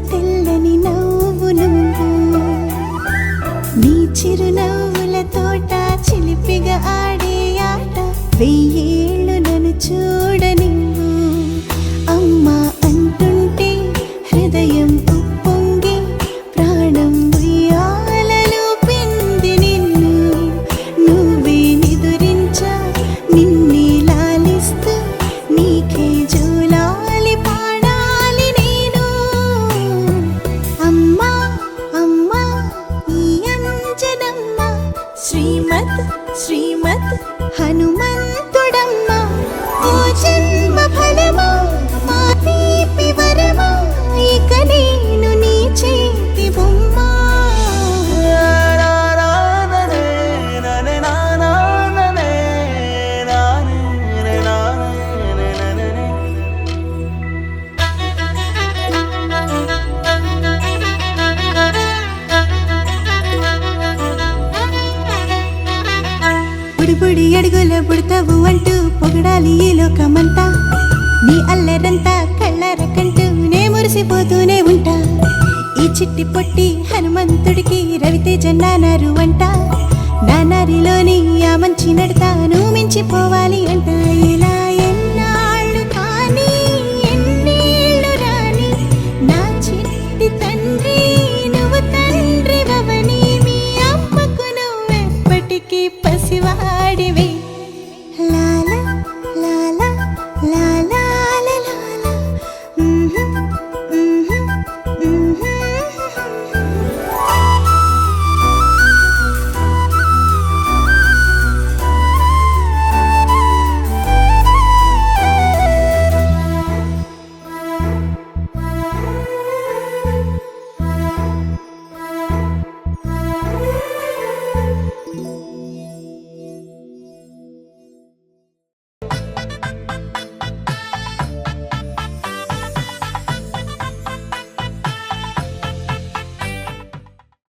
తెల్లని నవ్వు నువ్వు నీ చిరునవ్వుల తోట చిలిపిగా ఆడే ఆట వెయ్యేళ్ళు నన్ను చూడనివ్వు అమ్మా అంటుంటే హృదయం ఉప్పొంగి ప్రాణం ఉయ్యాలలో పింది నిన్ను నువ్వే నిదురించా నిన్నే లాలిస్తూ నీకే జోలాలి పాడాలి నేను అమ్మా అమ్మా ఈ అంజనమ్మ శ్రీమత్ శ్రీమత్ హనుమంతుడమ్మ ఓ జన్మ ఫలమా మా తీపి వరమా ఇక నేను నీ చేతి బొమ్మ బుడిబుడి అడుగుల బుడతావు అంటూ పొగడాలి ఈ లోకమంతా నీ అల్లరంతా కళ్ళరకంటూ నే మురిసిపోతూనే ఉంటా ఈ చిట్టి పొట్టి హనుమంతుడికి రవితేజ నానారు అంట నానారిలోని ఆ మంచి నడతాను మించిపోవాలి అంట ఇలా ఎన్నాళ్ళు కానీ ఎన్నేళ్ళు రాని నా చిట్టి తండ్రి నువ్వు తండ్రి వవని మీ అమ్మకు నువ్వెప్పటికీ పసివాడివి